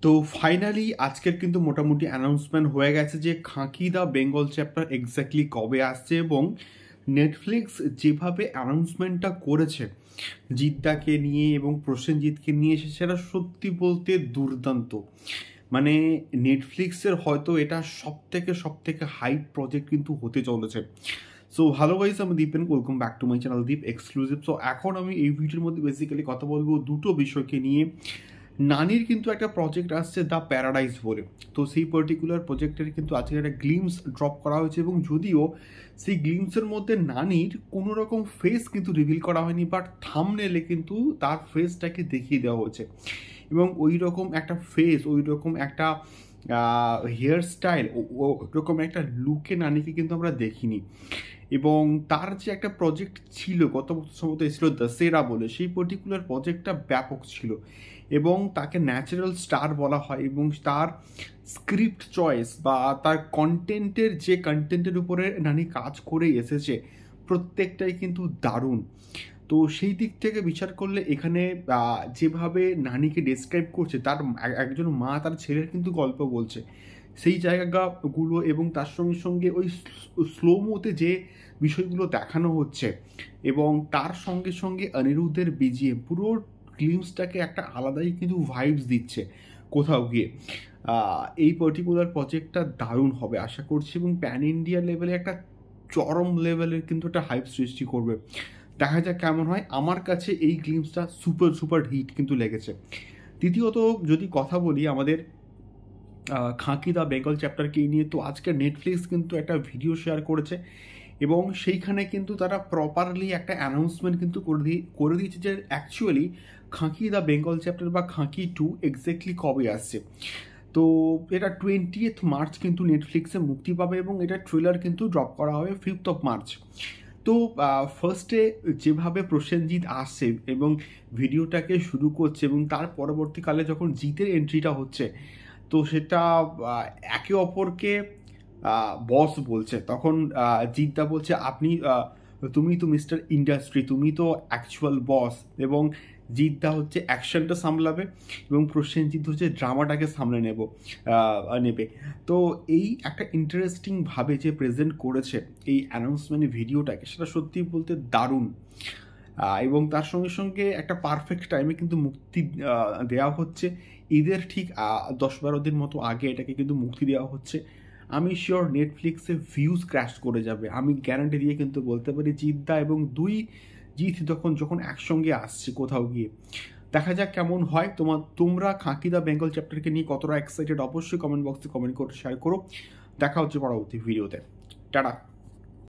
তো ফাইনালি আজকের কিন্তু মোটামুটি অ্যানাউন্সমেন্ট হয়ে গেছে যে খাঁকি দ্য বেঙ্গল চ্যাপ্টার এক্স্যাক্টলি কবে আসছে, এবং নেটফ্লিক্স যেভাবে অ্যানাউন্সমেন্টটা করেছে জিদ্দাকে নিয়ে এবং প্রসেনজিৎকে নিয়ে সেটা সত্যি বলতে দুর্দান্ত। মানে নেটফ্লিক্সের হয়তো এটা সব থেকে হাইপ প্রজেক্ট কিন্তু হতে চলেছে। সো হ্যালো গাইস, আমি Dipen, welcome back to my channel Deep exclusive. So এখন আমি এই ভিডিওর মধ্যে বেসিক্যালি কথা বলবো দুটো বিষয়কে নিয়ে। নানির কিন্তু একটা প্রজেক্ট আসছে দ্য প্যারাডাইস বলে, তো সেই পার্টিকুলার প্রজেক্টের কিন্তু আজকে একটা গ্লিমস ড্রপ করা হয়েছে, এবং যদিও সেই গ্লিমসের মধ্যে নানির কোনো রকম ফেস কিন্তু রিভিল করা হয়নি, বাট থাম্বনেলে কিন্তু তার ফেসটাকে দেখিয়ে দেওয়া হয়েছে, এবং ওই রকম একটা ফেস, ওই রকম একটা হেয়ার স্টাইল, ওরকম একটা লুকে নানিকে কিন্তু আমরা দেখিনি। এবং তার যে একটা প্রজেক্ট ছিল গত বছর সম্ভবত এসেছিল দশেরা বলে, সেই পার্টিকুলার প্রজেক্টটা ব্যাপক ছিল এবং তাকে ন্যাচারাল স্টার বলা হয়, এবং তার স্ক্রিপ্ট চয়েস বা তার কন্টেন্টের যে কন্টেন্টের উপরে নানি কাজ করে এসেছে প্রত্যেকটাই কিন্তু দারুণ। তো সেই দিক থেকে বিচার করলে এখানে যেভাবে নানিকে ডেসক্রাইব করছে, তার একজন মা তার ছেলের কিন্তু গল্প বলছে, সেই জায়গাগুলো এবং তার সঙ্গে সঙ্গে ওই স্লোমোতে যে বিষয়গুলো দেখানো হচ্ছে, এবং তার সঙ্গে সঙ্গে অনিরুদ্ধের বিজিএম পুরো গ্লিমসটাকে একটা আলাদাই কিন্তু ভাইবস দিচ্ছে কোথাও গিয়ে। এই পার্টিকুলার প্রজেক্টটা দারুণ হবে আশা করছি, এবং প্যান ইন্ডিয়া লেভেলে একটা চরম লেভেলের কিন্তু একটা হাইপ সৃষ্টি করবে। দেখা যাক কেমন হয়। আমার কাছে এই গ্লিমসটা সুপার হিট কিন্তু লেগেছে। দ্বিতীয়ত যদি কথা বলি আমাদের খাঁকি দ্য বেঙ্গল চ্যাপ্টারকে নিয়ে, তো আজকে নেটফ্লিক্স কিন্তু একটা ভিডিও শেয়ার করেছে, এবং সেইখানে কিন্তু তারা প্রপারলি একটা অ্যানাউন্সমেন্ট কিন্তু করে দিয়েছে যে অ্যাকচুয়ালি খাঁকি দ্য বেঙ্গল চ্যাপ্টার বা খাঁকি 2 এক্স্যাক্টলি কবে আসছে। তো এটা 20th মার্চ কিন্তু নেটফ্লিক্সে মুক্তি পাবে, এবং এটা ট্রেলার কিন্তু ড্রপ করা হবে 5th of মার্চ। তো ফার্স্টে যেভাবে প্রসেনজিৎ আসছে এবং ভিডিওটাকে শুরু করছে, এবং তার পরবর্তীকালে যখন জিতের এন্ট্রিটা হচ্ছে, তো সেটা একে অপরকে বস বলছে, তখন জিদ্দা বলছে আপনি তুমি তো মিস্টার ইন্ডাস্ট্রি, তুমি তো অ্যাকচুয়াল বস, এবং জিদ্দা হচ্ছে অ্যাকশনটা সামলাবে এবং প্রসেনজিৎ হচ্ছে ড্রামাটাকে সামলে নেবে। তো এই একটা ইন্টারেস্টিংভাবে যে প্রেজেন্ট করেছে এই অ্যানাউন্সমেন্ট ভিডিওটাকে, সেটা সত্যি বলতে দারুণ। এবং তার সঙ্গে সঙ্গে একটা পারফেক্ট টাইমে কিন্তু মুক্তি দেওয়া হচ্ছে, ঈদের ঠিক 10-12 দিন মতো আগে এটাকে কিন্তু মুক্তি দেওয়া হচ্ছে। আমি শিওর নেটফ্লিক্সে ভিউজ ক্র্যাশ করে যাবে, আমি গ্যারান্টি দিয়ে কিন্তু বলতে পারি। জিদ্দা এবং জিৎ যখন একসঙ্গে আসছে কোথাও গিয়ে, দেখা যাক কেমন হয়। তোমরা খাঁকি দ্য বেঙ্গল চ্যাপ্টারকে নিয়ে কতটা এক্সাইটেড অবশ্যই কমেন্ট বক্সে কমেন্ট করে শেয়ার করো। দেখা হচ্ছে পরবর্তী ভিডিওতে। টাটা।